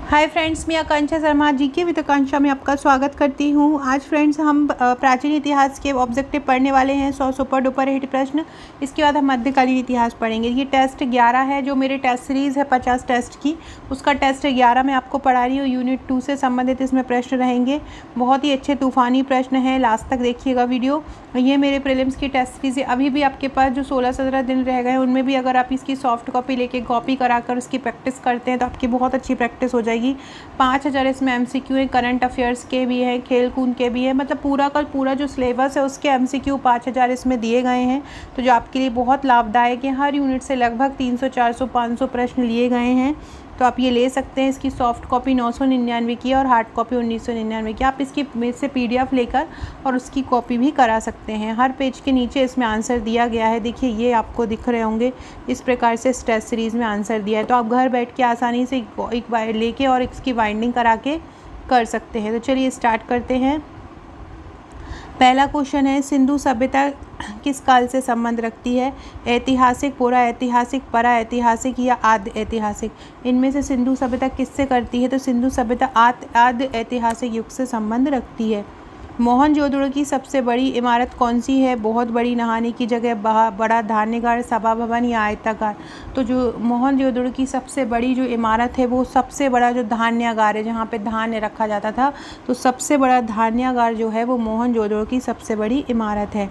Hi friends, मैं आकांक्षा शर्मा जी के with आकांक्षा में आपका स्वागत करती हूँ। आज फ्रेंड्स हम प्राचीन इतिहास के ऑब्जेक्टिव पढ़ने वाले हैं। 100 सुपर डुपर हिट प्रश्न। इसके बाद हम मध्यकालीन इतिहास पढ़ेंगे। ये टेस्ट 11 है, जो मेरे टेस्ट सीरीज़ है 50 टेस्ट की, उसका टेस्ट 11 मैं आपको पढ़ा रही हूँ। यूनिट 2 से संबंधित इसमें प्रश्न रहेंगे। बहुत ही अच्छे तूफानी प्रश्न हैं, लास्ट तक देखिएगा वीडियो। ये मेरे प्रीलिम्स की टेस्ट सीरीज़ है। अभी भी आपके पास जो 16-17 दिन रह गए हैं, उनमें भी अगर आप इसकी सॉफ्ट कॉपी लेके कॉपी कराकर उसकी प्रैक्टिस करते हैं तो आपकी बहुत अच्छी प्रैक्टिस हो जाएगी। 5000 इसमें एमसीक्यू है, करंट अफेयर्स के भी हैं, खेल कूद के भी हैं, मतलब पूरा का पूरा जो सिलेबस है उसके एमसीक्यू 5000 इसमें दिए गए हैं, तो जो आपके लिए बहुत लाभदायक है। हर यूनिट से लगभग 300 400 500 प्रश्न लिए गए हैं, तो आप ये ले सकते हैं। इसकी सॉफ्ट कॉपी 999 की है और हार्ड कॉपी 1999 की। आप इसकी से पीडीएफ लेकर और उसकी कॉपी भी करा सकते हैं। हर पेज के नीचे इसमें आंसर दिया गया है। देखिए, ये आपको दिख रहे होंगे, इस प्रकार से टेस्ट सीरीज़ में आंसर दिया है, तो आप घर बैठ के आसानी से एक बार लेके और इसकी बाइंडिंग करा के कर सकते हैं। तो चलिए स्टार्ट करते हैं। पहला क्वेश्चन है, सिंधु सभ्यता किस काल से संबंध रखती है? ऐतिहासिक, पूरा ऐतिहासिक, परा ऐतिहासिक या आद्य ऐतिहासिक? इनमें से सिंधु सभ्यता किससे करती है? तो सिंधु सभ्यता आद्य ऐतिहासिक युग से संबंध रखती है। मोहनजोदड़ो की सबसे बड़ी इमारत कौन सी है? बहुत बड़ी, नहाने की जगह, बड़ा धान्यगार, सभा भवन या आयताकार? तो जो मोहनजोदड़ो की सबसे बड़ी जो इमारत है वो सबसे बड़ा जो धान्यागार है, जहाँ पे धान्य रखा जाता था, तो सबसे बड़ा धान्यागार जो है वो मोहनजोदड़ो की सबसे बड़ी इमारत है।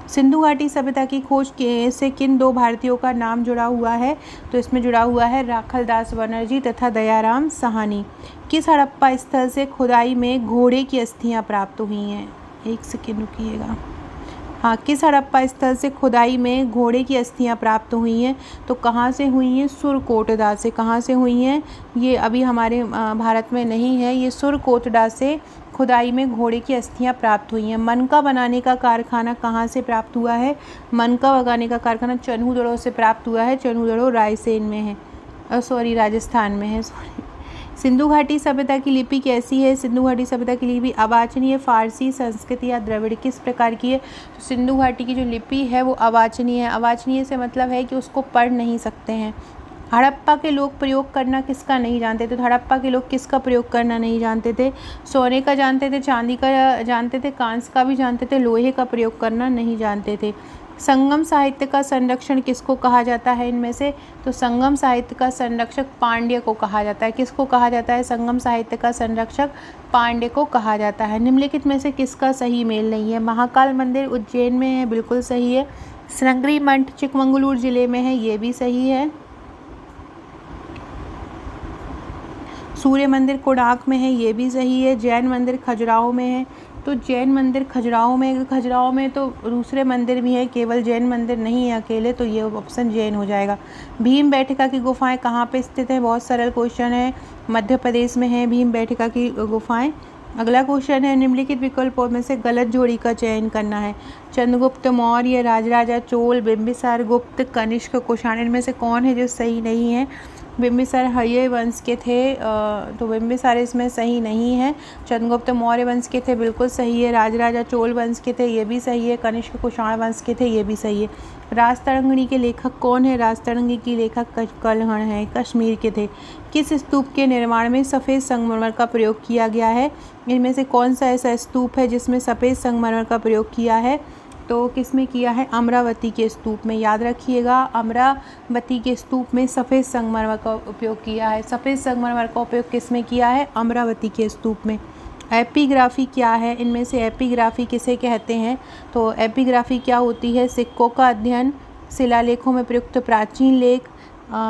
सिंधु घाटी सभ्यता की खोज से किन दो भारतीयों का नाम जुड़ा हुआ है? तो इसमें जुड़ा हुआ है राखलदास बनर्जी तथा दयाराम साहनी। किस हड़प्पा स्थल से खुदाई में घोड़े की अस्थियां प्राप्त हुई हैं? एक सेकेंड रुकिएगा। हाँ, किस हड़प्पा स्थल से खुदाई में घोड़े की अस्थियां प्राप्त हुई हैं? तो कहाँ से हुई हैं? सुरकोटडा से। कहाँ से हुई हैं? ये अभी हमारे भारत में नहीं है, ये सुरकोटडा से खुदाई में घोड़े की अस्थियां प्राप्त हुई हैं। मनका बनाने का कारखाना कहाँ से प्राप्त हुआ है? मनका बनाने का कारखाना चन्हूदड़ो से प्राप्त हुआ है। चन्हूदड़ो रायसेन में है, राजस्थान में है। सिंधु घाटी सभ्यता की लिपि कैसी है? सिंधु घाटी सभ्यता की लिपि अवाचनीय, फारसी, संस्कृत या द्रविड़ किस प्रकार की है? तो सिंधु घाटी की जो लिपि है वो अवाचनीय है। अवाचनीय से मतलब है कि उसको पढ़ नहीं सकते हैं। हड़प्पा के लोग प्रयोग करना किसका नहीं जानते थे? तो हड़प्पा के लोग किसका प्रयोग करना नहीं जानते थे? सोने का जानते थे, चांदी का जानते थे, कांस्य का भी जानते थे, लोहे का प्रयोग करना नहीं जानते थे। संगम साहित्य का संरक्षण किसको कहा जाता है इनमें से? तो संगम साहित्य का संरक्षक पांड्य को कहा जाता है। किसको कहा जाता है? संगम साहित्य का संरक्षक पांड्य को कहा जाता है। निम्नलिखित में से किसका सही मेल नहीं है? महाकाल मंदिर उज्जैन में है, बिल्कुल सही है। श्रृंगेरी मठ चिकमंगलूर जिले में है, ये भी सही है। सूर्य मंदिर कोणार्क में है, ये भी सही है। जैन मंदिर खजुराहो में है, तो जैन मंदिर खजुराहो में तो दूसरे मंदिर भी है, केवल जैन मंदिर नहीं है अकेले, तो ये ऑप्शन जैन हो जाएगा। भीम बेटका की गुफाएं कहाँ पे स्थित है? बहुत सरल क्वेश्चन है, मध्य प्रदेश में है भीम बेटका की गुफाएं। अगला क्वेश्चन है, निम्नलिखित विकल्पों में से गलत जोड़ी का चयन करना है। चंद्रगुप्त मौर्य, राजराजा चोल, बिंबिसार गुप्त, कनिष्क कुषाण, इनमें से कौन है जो सही नहीं है? बिंबिसार हर्य वंश के थे, तो बिंबिसार इसमें सही नहीं है। चंद्रगुप्त मौर्य वंश के थे, बिल्कुल सही है। राजराजा चोल वंश के थे, ये भी सही है। कनिष्क कुषाण वंश के थे, ये भी सही है। राजतरंगिणी के लेखक कौन है? राजतरंगी की लेखक कल्हण है, कश्मीर के थे। किस स्तूप के निर्माण में सफ़ेद संगमरमर का प्रयोग किया गया है? इनमें से कौन सा ऐसा स्तूप है जिसमें सफ़ेद संगमरमर का प्रयोग किया है? तो किस में किया है? अमरावती के स्तूप में। याद रखिएगा, अमरावती के स्तूप में सफ़ेद संगमरमर का उपयोग किया है। सफ़ेद संगमरमर का उपयोग किस में किया है? अमरावती के स्तूप में। एपिग्राफी क्या है? इनमें से एपिग्राफी किसे कहते हैं? तो एपिग्राफी क्या होती है? सिक्कों का अध्ययन, शिलालेखों में प्रयुक्त प्राचीन लेख,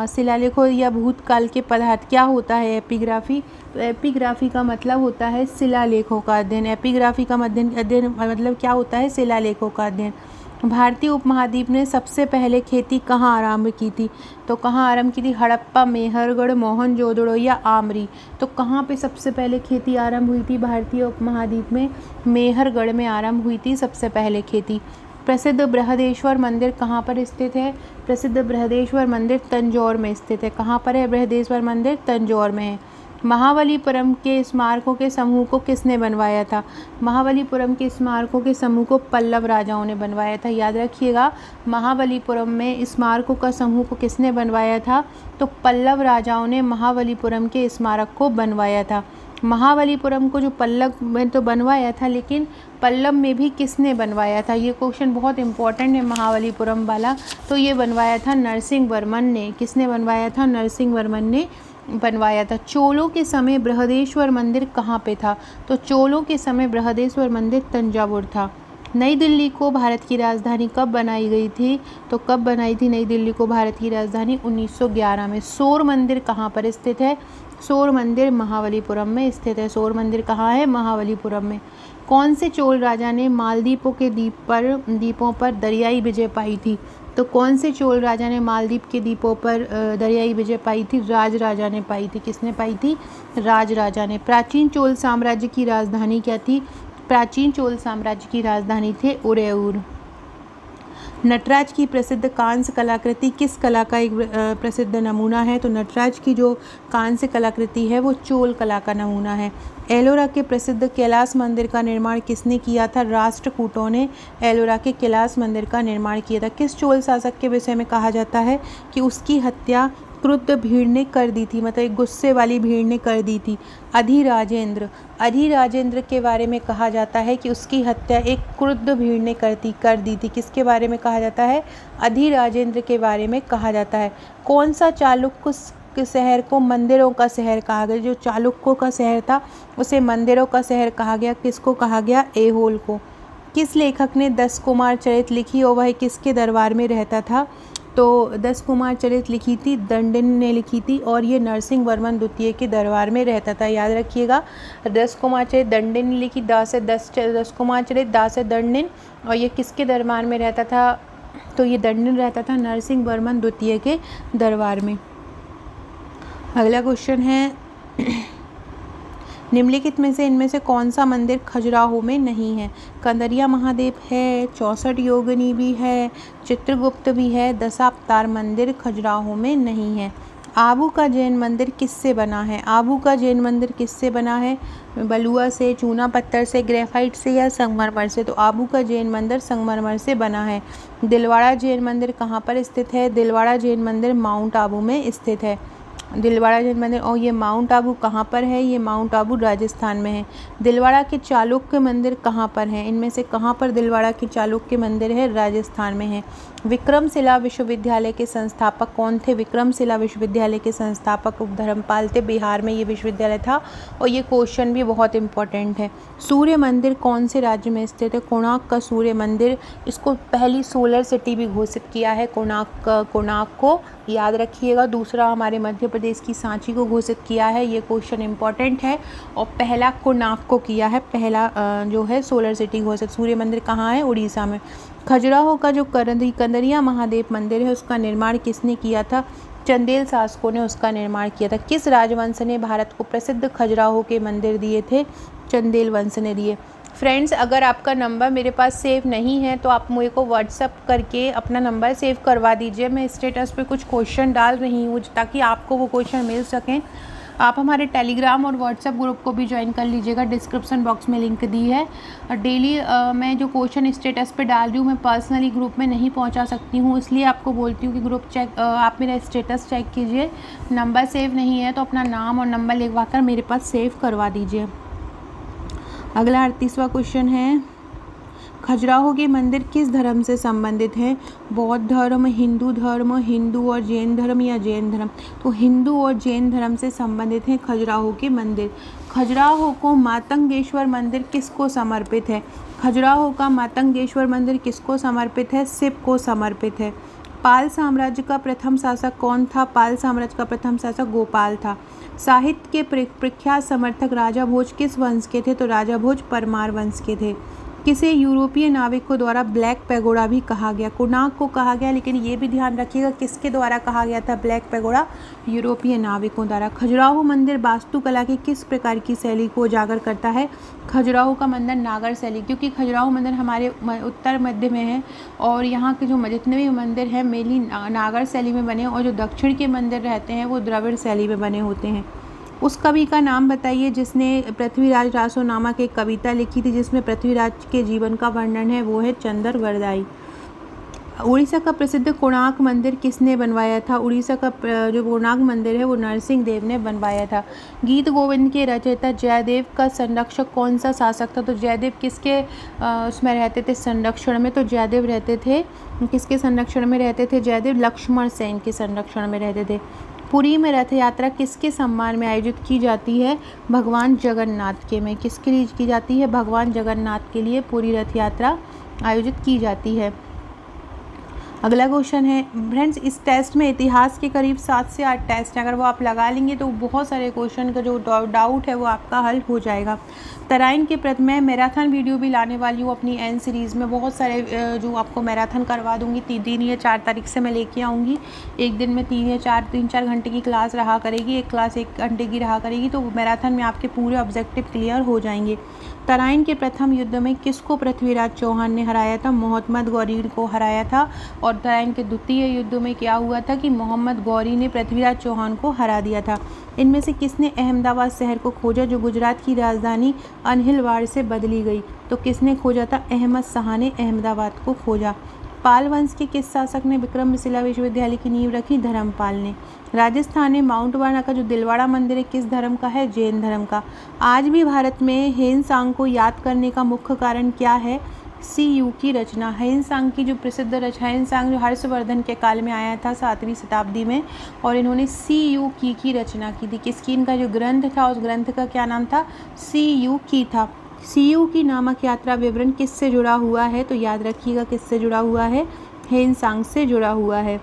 शिलालेखों या भूतकाल के पदार्थ। क्या होता है एपिग्राफी? तो एपिग्राफी का मतलब होता है शिलालेखों का अध्ययन। एपिग्राफी का अध्ययन मतलब क्या होता है? शिलालेखों का अध्ययन। भारतीय उपमहाद्वीप ने सबसे पहले खेती कहाँ आरंभ की थी? तो कहाँ आरंभ की थी? हड़प्पा, मेहरगढ़, मोहनजोदड़ो या आमरी? तो कहाँ पे सबसे पहले खेती आरंभ हुई थी भारतीय उपमहाद्वीप में? मेहरगढ़ में आरंभ हुई थी सबसे पहले खेती। प्रसिद्ध बृहदेश्वर मंदिर कहाँ पर स्थित है? प्रसिद्ध बृहदेश्वर मंदिर तंजौर में स्थित है। कहाँ पर है बृहदेश्वर मंदिर? तंजौर में है। महाबलीपुरम के स्मारकों के समूह को किसने बनवाया था? महाबलीपुरम के स्मारकों के समूह को पल्लव राजाओं ने बनवाया था। याद रखिएगा, महाबलीपुरम में स्मारकों का समूह को किसने बनवाया था? तो पल्लव राजाओं ने महाबलीपुरम के स्मारक को बनवाया था। महाबलीपुरम को जो पल्लव में तो बनवाया था, लेकिन पल्लव में भी किसने बनवाया था? ये क्वेश्चन बहुत इंपॉर्टेंट है महाबलीपुरम वाला। तो ये बनवाया था नरसिंह वर्मन ने। किसने बनवाया था? नरसिंह वर्मन ने बनवाया था। चोलों के समय बृहदेश्वर मंदिर कहाँ पे था? तो चोलों के समय बृहदेश्वर मंदिर तंजावुर था। नई दिल्ली को भारत की राजधानी कब बनाई गई थी? तो कब बनाई थी नई दिल्ली को भारत की राजधानी? 1911 में। सौर मंदिर कहाँ पर स्थित है? सौर मंदिर महाबलीपुरम में स्थित है। सौर मंदिर कहाँ है? महाबलीपुरम में। कौन से चोल राजा ने मालदीपों के द्वीपों पर दरियाई विजय पाई थी? तो कौन से चोल राजा ने मालदीव के द्वीपों पर दरियाई विजय पाई थी? राज राजा ने पाई थी। किसने पाई थी? राज राजा ने। प्राचीन चोल साम्राज्य की राजधानी क्या थी? प्राचीन चोल साम्राज्य की राजधानी थे उदयपुर। नटराज की प्रसिद्ध कांस्य कलाकृति किस कला का एक प्रसिद्ध नमूना है? तो नटराज की जो कांस्य कलाकृति है वो चोल कला का नमूना है। एलोरा के प्रसिद्ध कैलाश मंदिर का निर्माण किसने किया था? राष्ट्रकूटों ने एलोरा के कैलाश मंदिर का निर्माण किया था। किस चोल शासक के विषय में कहा जाता है कि उसकी हत्या क्रुद्ध भीड़ ने कर दी थी? मतलब एक गुस्से वाली भीड़ ने कर दी थी। अधिराजेंद्र। अधिराजेंद्र के बारे में कहा जाता है कि उसकी हत्या एक क्रुद्ध भीड़ ने कर दी थी। किसके बारे में कहा जाता है? अधिराजेंद्र के बारे में कहा जाता है। कौन सा चालुक्य शहर को मंदिरों का शहर कहा गया? जो चालुक्यों का शहर था उसे मंदिरों का शहर कहा गया। किसको कहा गया? ऐहोल को। किस लेखक ने 10 कुमार चरित लिखी और वह किसके दरबार में रहता था? तो 10 कुमार चरित लिखी थी दंडिन ने लिखी थी, और ये नरसिंह वर्मन द्वितीय के दरबार में रहता था। याद रखिएगा, 10 कुमार चरित दंडिन ने लिखी, 10 कुमार चरित दास दंडिन, और ये किसके दरबार में रहता था? तो ये दंडिन रहता था नरसिंह वर्मन द्वितीय के दरबार में। अगला क्वेश्चन है, निम्नलिखित में से इनमें से कौन सा मंदिर खजुराहो में नहीं है? कंदरिया महादेव है, 64 योगिनी भी है, चित्रगुप्त भी है, दशावतार मंदिर खजुराहो में नहीं है। आबू का जैन मंदिर किससे बना है? आबू का जैन मंदिर किससे बना है? बलुआ से, चूना पत्थर से, ग्रेफाइट से या संगमरमर से? तो आबू का जैन मंदिर संगमरमर से बना है। दिलवाड़ा जैन मंदिर कहाँ पर स्थित है? दिलवाड़ा जैन मंदिर माउंट आबू में स्थित है। दिलवाड़ा जैन मंदिर, और ये माउंट आबू कहाँ पर है? ये माउंट आबू राजस्थान में है। दिलवाड़ा के चालुक्य मंदिर कहाँ पर हैं? इनमें से कहाँ पर दिलवाड़ा के चालुक्य मंदिर है? राजस्थान में है। विक्रमशिला विश्वविद्यालय के संस्थापक कौन थे? विक्रमशिला विश्वविद्यालय के संस्थापक धर्मपाल थे। बिहार में ये विश्वविद्यालय था, और ये क्वेश्चन भी बहुत इंपॉर्टेंट है। सूर्य मंदिर कौन से राज्य में स्थित है? कोणार्क का सूर्य मंदिर, इसको पहली सोलर सिटी भी घोषित किया है कोणार्क को, याद रखिएगा। दूसरा हमारे मध्य प्रदेश की सांची को घोषित किया है। ये क्वेश्चन इंपॉर्टेंट है। और पहला कोणार्क को किया है, पहला जो है सोलर सिटी घोषित। सूर्य मंदिर कहाँ है? उड़ीसा में। खजुराहो का जो कंदरिया महादेव मंदिर है उसका निर्माण किसने किया था? चंदेल शासकों ने उसका निर्माण किया था। किस राजवंश ने भारत को प्रसिद्ध खजुराहो के मंदिर दिए थे? चंदेल वंश ने दिए। फ्रेंड्स, अगर आपका नंबर मेरे पास सेव नहीं है तो आप मुझे को व्हाट्सअप करके अपना नंबर सेव करवा दीजिए। मैं स्टेटस पे कुछ क्वेश्चन डाल रही हूँ ताकि आपको वो क्वेश्चन मिल सकें। आप हमारे टेलीग्राम और व्हाट्सएप ग्रुप को भी ज्वाइन कर लीजिएगा, डिस्क्रिप्शन बॉक्स में लिंक दी है। और डेली मैं जो क्वेश्चन स्टेटस पे डाल रही हूँ मैं पर्सनली ग्रुप में नहीं पहुँचा सकती हूँ, इसलिए आपको बोलती हूँ कि ग्रुप चेक आप मेरा स्टेटस चेक कीजिए। नंबर सेव नहीं है तो अपना नाम और नंबर लिखवा कर मेरे पास सेव करवा दीजिए। अगला 38वां क्वेश्चन है, खजुराहो के मंदिर किस धर्म से संबंधित हैं? बौद्ध धर्म, हिंदू धर्म, हिंदू और जैन धर्म या जैन धर्म? तो हिंदू और जैन धर्म से संबंधित हैं खजुराहो के मंदिर। खजुराहो को मातंगेश्वर मंदिर किसको समर्पित है? खजुराहो का मातंगेश्वर मंदिर किसको समर्पित है? शिव को समर्पित है। पाल साम्राज्य का प्रथम शासक कौन था? पाल साम्राज्य का प्रथम शासक गोपाल था। साहित्य के प्रख्यात समर्थक राजा भोज किस वंश के थे? तो राजा भोज परमार वंश के थे। किसे यूरोपीय नाविकों द्वारा ब्लैक पैगोडा भी कहा गया? कोणार्क को कहा गया, लेकिन ये भी ध्यान रखिएगा किसके द्वारा कहा गया था ब्लैक पैगोडा? यूरोपीय नाविकों द्वारा। खजुराहो मंदिर वास्तुकला की किस प्रकार की शैली को उजागर करता है? खजुराहो का मंदिर नागर शैली, क्योंकि खजुराहो मंदिर हमारे उत्तर मध्य में है और यहाँ के जो जितने भी मंदिर हैं मेनली नागर शैली में बने, और जो दक्षिण के मंदिर रहते हैं वो द्रविड़ शैली में बने होते हैं। उस कवि का नाम बताइए जिसने पृथ्वीराज रासो नामक एक कविता लिखी थी जिसमें पृथ्वीराज के जीवन का वर्णन है, वो है चंदर वरदाई। उड़ीसा का प्रसिद्ध कोणार्क मंदिर किसने बनवाया था? उड़ीसा का जो कोणार्क मंदिर है वो नरसिंह देव ने बनवाया था। गीत गोविंद के रचयिता जयदेव का संरक्षक कौन सा शासक था? तो जयदेव किसके उसमें रहते थे, संरक्षण में? तो जयदेव रहते थे, किसके संरक्षण में रहते थे? जयदेव लक्ष्मण सेन के संरक्षण में रहते थे। पुरी में रथ यात्रा किसके सम्मान में आयोजित की जाती है? भगवान जगन्नाथ के में। किसके लिए की जाती है? भगवान जगन्नाथ के लिए पुरी रथ यात्रा आयोजित की जाती है। अगला क्वेश्चन है फ्रेंड्स, इस टेस्ट में इतिहास के करीब 7 से 8 टेस्ट हैं, अगर वो आप लगा लेंगे तो बहुत सारे क्वेश्चन का जो डाउट है वो आपका हल हो जाएगा। तराइन के प्रति मैं मैराथन वीडियो भी लाने वाली हूँ अपनी एन सीरीज़ में, बहुत सारे जो आपको मैराथन करवा दूँगी। 3 या 4 तारीख से मैं लेके आऊँगी। एक दिन में 3-4 घंटे की क्लास रहा करेगी, एक क्लास 1 घंटे की रहा करेगी, तो मैराथन में आपके पूरे ऑब्जेक्टिव क्लियर हो जाएंगे। तराइन के प्रथम युद्ध में किसको पृथ्वीराज चौहान ने हराया था? मोहम्मद गौरी को हराया था। और तराइन के द्वितीय युद्ध में क्या हुआ था कि मोहम्मद गौरी ने पृथ्वीराज चौहान को हरा दिया था। इनमें से किसने अहमदाबाद शहर को खोजा जो गुजरात की राजधानी अनहिलवाड़ से बदली गई? तो किसने खोजा था? अहमद शाह ने अहमदाबाद को खोजा। पाल वंश के किस शासक ने विक्रमशिला विश्वविद्यालय की नींव रखी? धर्मपाल ने। राजस्थान में माउंट वाना का जो दिलवाड़ा मंदिर है किस धर्म का है? जैन धर्म का। आज भी भारत में हेनसांग को याद करने का मुख्य कारण क्या है? सीयू की रचना। हेनसांग की जो प्रसिद्ध रचना, हेनसांग जो हर्षवर्धन के काल में आया था 7वीं शताब्दी में, और इन्होंने सीयू की रचना की थी। किसकी? इनका जो ग्रंथ था उस ग्रंथ का क्या नाम था? सीयू की था। सीयू की नामक यात्रा विवरण किससे जुड़ा हुआ है? तो याद रखिएगा किससे जुड़ा हुआ है? हेनसांग से जुड़ा हुआ है।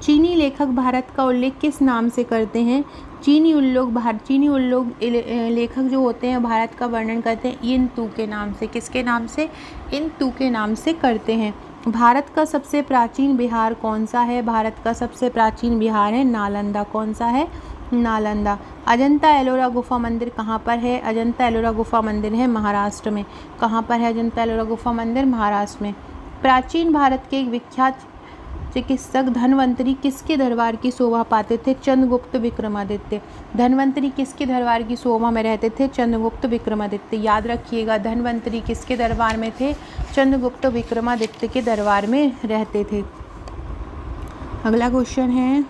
चीनी लेखक भारत का उल्लेख किस नाम से करते हैं? चीनी उल्लोग लेखक जो होते हैं भारत का वर्णन करते हैं इन तू के नाम से। किसके नाम से? इन तू के नाम से करते हैं। भारत का सबसे प्राचीन बिहार कौन सा है? भारत का सबसे प्राचीन बिहार है नालंदा। कौन सा है? नालंदा। अजंता एलोरा गुफा मंदिर कहाँ पर है? अजंता एलोरा गुफा मंदिर है महाराष्ट्र में। कहाँ पर है अजंता एलोरा गुफा मंदिर? महाराष्ट्र में। प्राचीन भारत के एक विख्यात चिकित्सक धन्वंतरी किसके दरबार की शोभा पाते थे? चंद्रगुप्त विक्रमादित्य। धन्वंतरी किसके दरबार की शोभा में रहते थे? चंद्रगुप्त विक्रमादित्य। याद रखिएगा धन्वंतरी किसके दरबार में थे? चंद्रगुप्त विक्रमादित्य के दरबार में रहते थे। अगला क्वेश्चन है,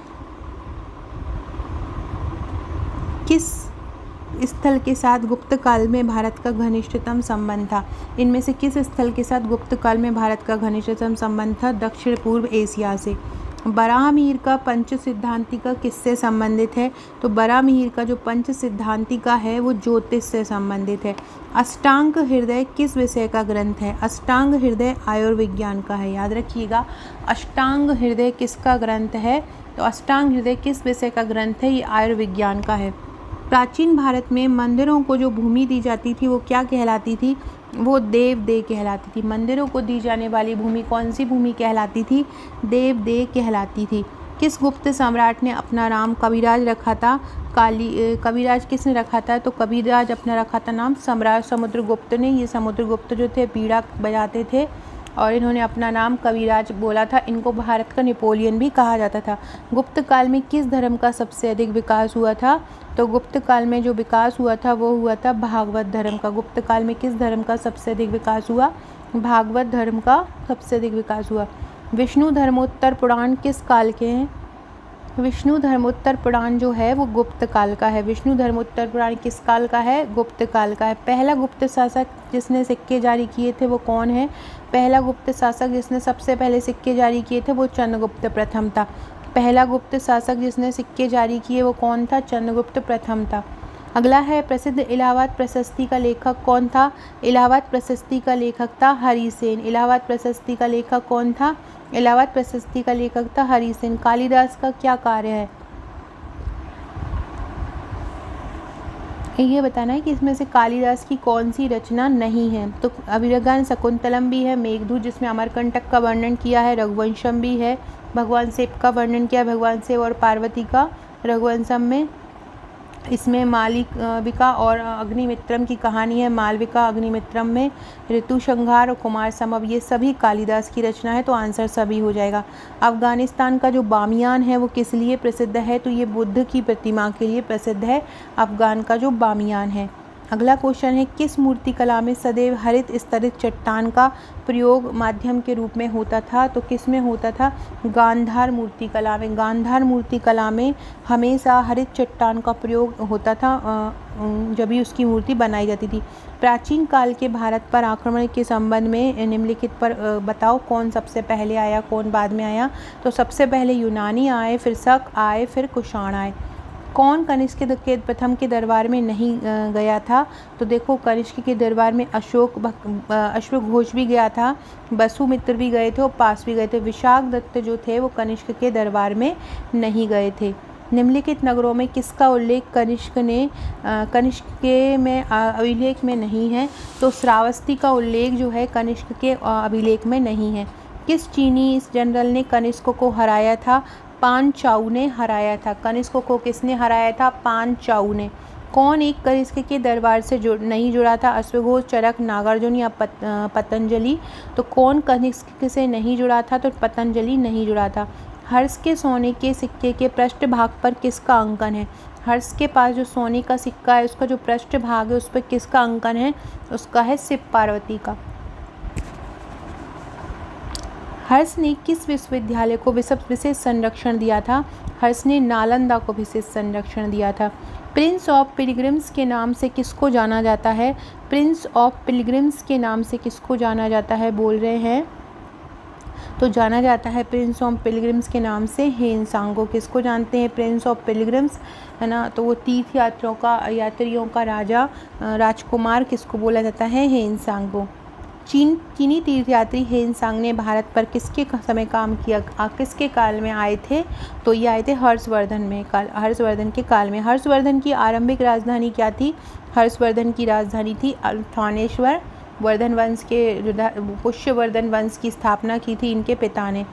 किस स्थल के साथ गुप्त काल में भारत का घनिष्ठतम संबंध था? इनमें से किस स्थल के साथ गुप्त काल में भारत का घनिष्ठतम संबंध था? दक्षिण पूर्व एशिया से। बराहमीर का पंच सिद्धांतिका किससे संबंधित है? तो बराहमीर का जो पंच सिद्धांतिका है वो ज्योतिष से संबंधित है। अष्टांग हृदय किस विषय का ग्रंथ है? अष्टांग हृदय आयुर्विज्ञान का है। याद रखिएगा अष्टांग हृदय किसका ग्रंथ है? तो अष्टांग हृदय किस विषय का ग्रंथ है? ये आयुर्विज्ञान का है। प्राचीन भारत में मंदिरों को जो भूमि दी जाती थी वो क्या कहलाती थी? वो देवदेह कहलाती थी। मंदिरों को दी जाने वाली भूमि कौन सी भूमि कहलाती थी? देवदेह कहलाती थी। किस गुप्त सम्राट ने अपना नाम कविराज रखा था? कविराज किसने रखा था? तो कविराज अपना रखा था नाम सम्राट समुद्रगुप्त ने। ये समुद्रगुप्त जो थे बीड़ा बजाते थे और इन्होंने अपना नाम कविराज बोला था। इनको भारत का नेपोलियन भी कहा जाता था। गुप्त काल में किस धर्म का सबसे अधिक विकास हुआ था? तो गुप्त काल में जो विकास हुआ था वो हुआ था भागवत धर्म का। गुप्त काल में किस धर्म का सबसे अधिक विकास हुआ? भागवत धर्म का सबसे अधिक विकास हुआ। विष्णु धर्मोत्तर पुराण किस काल के हैं? विष्णु धर्मोत्तर पुराण जो है वो गुप्त काल का है। विष्णु धर्मोत्तर पुराण किस काल का है? गुप्त काल का है। पहला गुप्त शासक जिसने सिक्के जारी किए थे वो कौन है? पहला गुप्त शासक जिसने सबसे पहले सिक्के जारी किए थे वो चंद्रगुप्त प्रथम था। पहला गुप्त शासक जिसने सिक्के जारी किए वो कौन था? चंद्रगुप्त प्रथम था। अगला है, प्रसिद्ध इलाहाबाद प्रशस्ति का लेखक कौन था? इलाहाबाद प्रशस्ति का लेखक था हरिसेन। इलाहाबाद प्रशस्ति का लेखक कौन था? इलाहाबाद प्रशस्ति का लेखक था हरिसेन। कालिदास का क्या कार्य है? ये बताना है कि इसमें से कालिदास की कौन सी रचना नहीं है। तो अभिज्ञान शकुंतलम भी है, मेघदूत जिसमें अमरकंटक का वर्णन किया है, रघुवंशम भी है, भगवान शिव का वर्णन किया, भगवान शिव और पार्वती का रघुवंशम में, इसमें मालविका और अग्निमित्रम की कहानी है। मालविका, अग्निमित्रम में ऋतुसंहार और कुमार संभव, ये सभी कालिदास की रचना है, तो आंसर सभी हो जाएगा। अफ़गानिस्तान का जो बामियान है वो किस लिए प्रसिद्ध है, तो ये बुद्ध की प्रतिमा के लिए प्रसिद्ध है अफ़गान का जो बामियान है। अगला क्वेश्चन है, किस मूर्तिकला में सदैव हरित स्तरित चट्टान का प्रयोग माध्यम के रूप में होता था, तो किस में होता था, गांधार मूर्तिकला में। गांधार मूर्तिकला में हमेशा हरित चट्टान का प्रयोग होता था जब भी उसकी मूर्ति बनाई जाती थी। प्राचीन काल के भारत पर आक्रमण के संबंध में निम्नलिखित पर बताओ कौन सबसे पहले आया, कौन बाद में आया, तो सबसे पहले यूनानी आए, फिर शक आए, फिर कुषाण आए। कौन कनिष्क के प्रथम के दरबार में नहीं गया था, तो देखो कनिष्क के दरबार में अश्वघोष भी गया था, वसुमित्र भी गए थे और पास भी गए थे। विशाखदत्त जो थे वो कनिष्क के दरबार में नहीं गए थे। निम्नलिखित नगरों में किसका उल्लेख कनिष्क के में अभिलेख में नहीं है, तो श्रावस्ती का उल्लेख जो है कनिष्क के अभिलेख में नहीं है। किस चीनी जनरल ने कनिष्क को हराया था, पान चाऊ ने हराया था। कनिष्क को किसने हराया था, पान चाऊ ने। कौन एक कनिष्क के दरबार से नहीं जुड़ा था, अश्वघोष, चरक, नागार्जुन या पतंजलि, तो कौन कनिष्क से नहीं जुड़ा था, तो पतंजलि नहीं जुड़ा था। हर्ष के सोने के सिक्के के पृष्ठ भाग पर किसका अंकन है, हर्ष के पास जो सोने का सिक्का है उसका जो पृष्ठ भाग है उस पर किसका अंकन है, उसका है शिव पार्वती का। हर्ष ने किस विश्वविद्यालय को विशेष संरक्षण दिया था, हर्ष ने नालंदा को विशेष संरक्षण दिया था। प्रिंस ऑफ पिलग्रिम्स के नाम से किसको जाना जाता है, प्रिंस ऑफ पिलग्रिम्स के नाम से किसको जाना जाता है, बोल रहे हैं, तो जाना जाता है प्रिंस ऑफ पिलग्रिम्स के नाम से हेन सांगो। किसको जानते हैं प्रिंस ऑफ पिलग्रिम्स, है ना, तो वो तीर्थ यात्रियों का राजा राजकुमार किसको बोला जाता है, हेन सांगो। चीनी तीर्थयात्री हेनसांग ने भारत पर किसके समय काम किया, किसके काल में आए थे, तो ये आए थे हर्षवर्धन के काल में। हर्षवर्धन की आरंभिक राजधानी क्या थी, हर्षवर्धन की राजधानी थी थानेश्वर। वर्धन वंश के पुष्यवर्धन वंश की स्थापना की थी इनके पिता ने।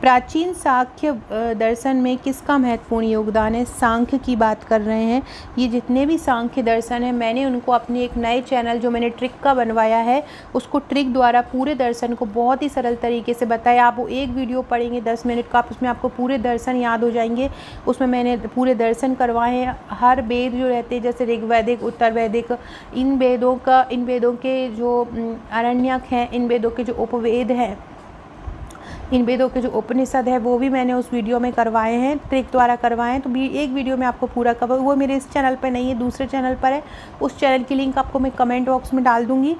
प्राचीन सांख्य दर्शन में किसका महत्वपूर्ण योगदान है, सांख्य की बात कर रहे हैं। ये जितने भी सांख्य दर्शन है मैंने उनको अपने एक नए चैनल जो मैंने ट्रिक का बनवाया है उसको ट्रिक द्वारा पूरे दर्शन को बहुत ही सरल तरीके से बताया। आप वो एक वीडियो पढ़ेंगे 10 मिनट का, उसमें आपको पूरे दर्शन याद हो जाएंगे। उसमें मैंने पूरे दर्शन करवाए हैं। हर वेद जो रहते हैं जैसे ऋग्वैदिक, उत्तर वैदिक, इन वेदों के जो आरण्यक हैं, इन वेदों के जो उपवेद हैं, इन वेदों के जो उपनिषद है वो भी मैंने उस वीडियो में करवाए हैं, ट्रिक द्वारा करवाए हैं। तो भी एक वीडियो में आपको पूरा कवर, वो मेरे इस चैनल पर नहीं है, दूसरे चैनल पर है। उस चैनल की लिंक आपको मैं कमेंट बॉक्स में डाल दूँगी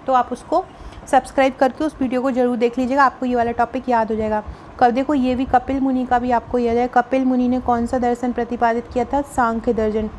तो आप उसको सब्सक्राइब करके उस वीडियो को ज़रूर देख लीजिएगा, आपको ये वाला टॉपिक याद हो जाएगा। कब देखो ये भी कपिल मुनि का भी आपको याद है। कपिल मुनि ने कौन सा दर्शन प्रतिपादित किया था, सांख्य दर्शन।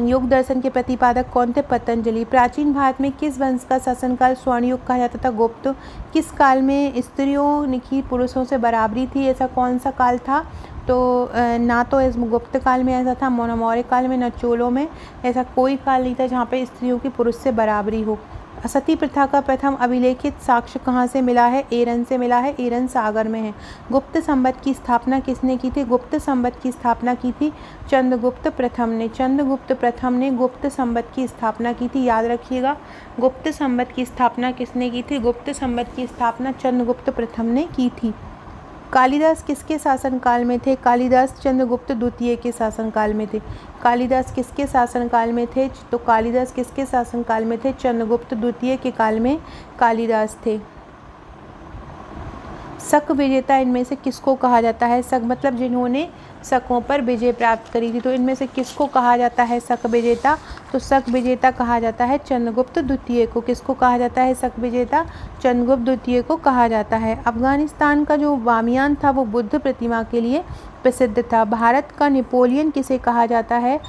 योग दर्शन के प्रतिपादक कौन थे, पतंजलि। प्राचीन भारत में किस वंश का शासनकाल स्वर्ण युग कहा जाता था, गुप्त। किस काल में स्त्रियों की पुरुषों से बराबरी थी, ऐसा कौन सा काल था, तो ना तो इस गुप्त काल में ऐसा था, मौर्य काल में, न चोलों में, ऐसा कोई काल नहीं था जहाँ पे स्त्रियों की पुरुष से बराबरी हो। सती प्रथा का प्रथम अभिलेखित साक्ष्य कहाँ से मिला है, एरन से मिला है, एरन सागर में है। गुप्त संवत की स्थापना किसने की थी, गुप्त संवत की स्थापना की थी चंद्रगुप्त प्रथम ने। चंद्रगुप्त प्रथम ने गुप्त संवत की स्थापना की थी, याद रखिएगा। गुप्त संवत की स्थापना किसने की थी, गुप्त संवत की स्थापना चंद्रगुप्त प्रथम ने की थी। कालिदास किसके शासनकाल में थे, कालिदास चंद्रगुप्त द्वितीय के शासनकाल में थे। कालिदास किसके शासनकाल में थे, तो कालिदास किसके शासनकाल में थे, चंद्रगुप्त द्वितीय के काल में कालिदास थे। शक विजेता इनमें से किसको कहा जाता है, शक मतलब जिन्होंने शकों पर विजय प्राप्त करी थी, तो इनमें से किसको कहा जाता है शक विजेता, तो शक विजेता कहा जाता है चंद्रगुप्त द्वितीय को। किसको कहा जाता है शक विजेता, चंद्रगुप्त द्वितीय को कहा जाता है। अफगानिस्तान का जो बामियान था वो बुद्ध प्रतिमा के लिए प्रसिद्ध था। भारत का नेपोलियन किसे कहा जाता है,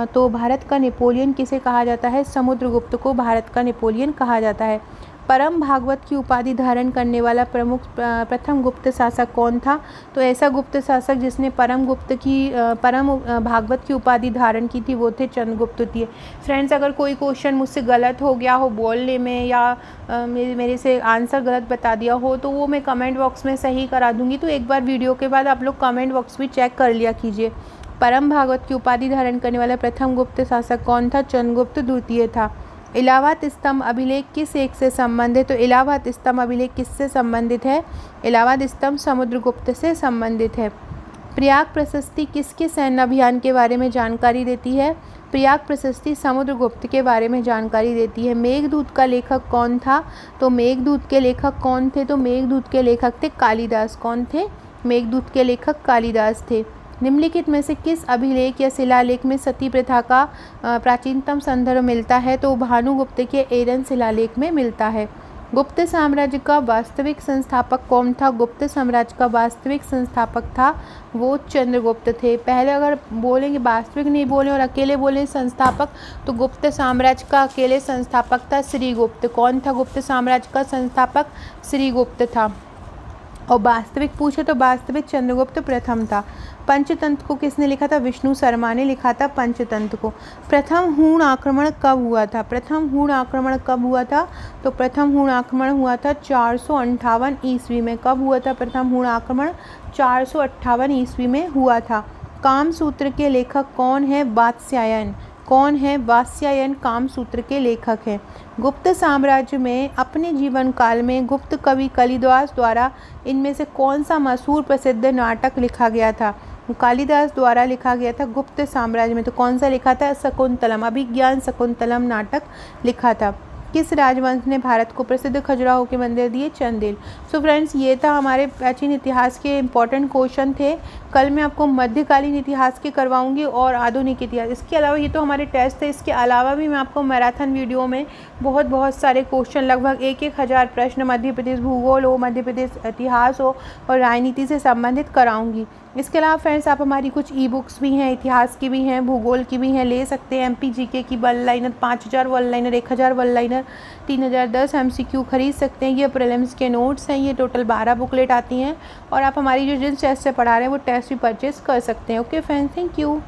तो भारत का नेपोलियन किसे कहा जाता है, समुद्रगुप्त को भारत का नेपोलियन कहा जाता है। परम भागवत की उपाधि धारण करने वाला प्रथम गुप्त शासक कौन था, तो ऐसा गुप्त शासक जिसने परम भागवत की उपाधि धारण की थी वो थे चंद्रगुप्त द्वितीय। फ्रेंड्स, अगर कोई क्वेश्चन मुझसे गलत हो गया हो बोलने में या मेरे से आंसर गलत बता दिया हो तो वो मैं कमेंट बॉक्स में सही करा दूंगी। तो एक बार वीडियो के बाद आप लोग कमेंट बॉक्स भी चेक कर लिया कीजिए। परम भागवत की उपाधि धारण करने वाला प्रथम गुप्त शासक कौन था? चंद्रगुप्त द्वितीय था। इलाहाबाद स्तंभ अभिलेख किस एक से संबंधित है? तो इलाहाबाद स्तंभ अभिलेख किससे संबंधित है? इलाहाबाद स्तंभ समुद्रगुप्त से संबंधित है। प्रयाग प्रशस्ति किसके सैन्य अभियान के बारे में जानकारी देती है? प्रयाग प्रशस्ति समुद्रगुप्त के बारे में जानकारी देती है। मेघदूत का लेखक कौन था? तो मेघदूत के लेखक कौन थे? तो मेघदूत के लेखक थे कालिदास। कौन थे? मेघदूत के लेखक कालिदास थे। निम्नलिखित में से किस अभिलेख या शिलालेख में सती प्रथा का प्राचीनतम संदर्भ मिलता है? तो भानुगुप्त के एरन शिलालेख में मिलता है। गुप्त साम्राज्य का वास्तविक संस्थापक कौन था? गुप्त साम्राज्य का वास्तविक संस्थापक था वो चंद्रगुप्त थे। पहले अगर बोलेंगे, वास्तविक नहीं बोले और अकेले बोले संस्थापक, तो गुप्त साम्राज्य का अकेले संस्थापक था श्रीगुप्त। कौन था गुप्त साम्राज्य का संस्थापक? श्रीगुप्त था। और वास्तविक पूछे तो वास्तविक चंद्रगुप्त प्रथम था। पंचतंत्र को किसने लिखा था? विष्णु शर्मा ने लिखा था पंचतंत्र को। प्रथम हूण आक्रमण कब हुआ था? प्रथम हूण आक्रमण कब हुआ था? तो प्रथम हूण आक्रमण हुआ था 458 ईस्वी में। कब हुआ था प्रथम हूण आक्रमण? 458 ईस्वी में हुआ था। कामसूत्र के लेखक कौन है? वात्स्यायन। कौन है? वात्स्यायन कामसूत्र के लेखक हैं। गुप्त साम्राज्य में अपने जीवन काल में गुप्त कवि कालिदास द्वारा इनमें से कौन सा मशहूर प्रसिद्ध नाटक लिखा गया था? कालिदास द्वारा लिखा गया था गुप्त साम्राज्य में। तो कौन सा लिखा था? शकुंतलम, अभिज्ञान शकुंतलम नाटक लिखा था। किस राजवंश ने भारत को प्रसिद्ध खजुराहो के मंदिर दिए? चंदेल। सो फ्रेंड्स, ये था हमारे प्राचीन इतिहास के इंपॉर्टेंट क्वेश्चन थे। कल मैं आपको मध्यकालीन इतिहास के करवाऊंगी और आधुनिक इतिहास। इसके अलावा ये तो हमारे टेस्ट थे, इसके अलावा भी मैं आपको मैराथन वीडियो में बहुत सारे क्वेश्चन, लगभग 1,000 प्रश्न मध्य प्रदेश भूगोल हो, मध्य प्रदेश इतिहास हो और राजनीति से संबंधित कराऊंगी। इसके अलावा फ्रेंड्स, आप हमारी कुछ ई बुक्स भी हैं, इतिहास की भी हैं, भूगोल की भी हैं, ले सकते हैं। MPGK की one liner 5000 one liner, 1000 one liner, 3010 MCQ खरीद सकते हैं। ये प्रीलिम्स के नोट्स हैं, ये टोटल 12 बुकलेट आती हैं और आप हमारी जो जिस टेस्ट से पढ़ा रहे हैं वो टेस्ट भी परचेस कर सकते हैं। Okay friends, thank you.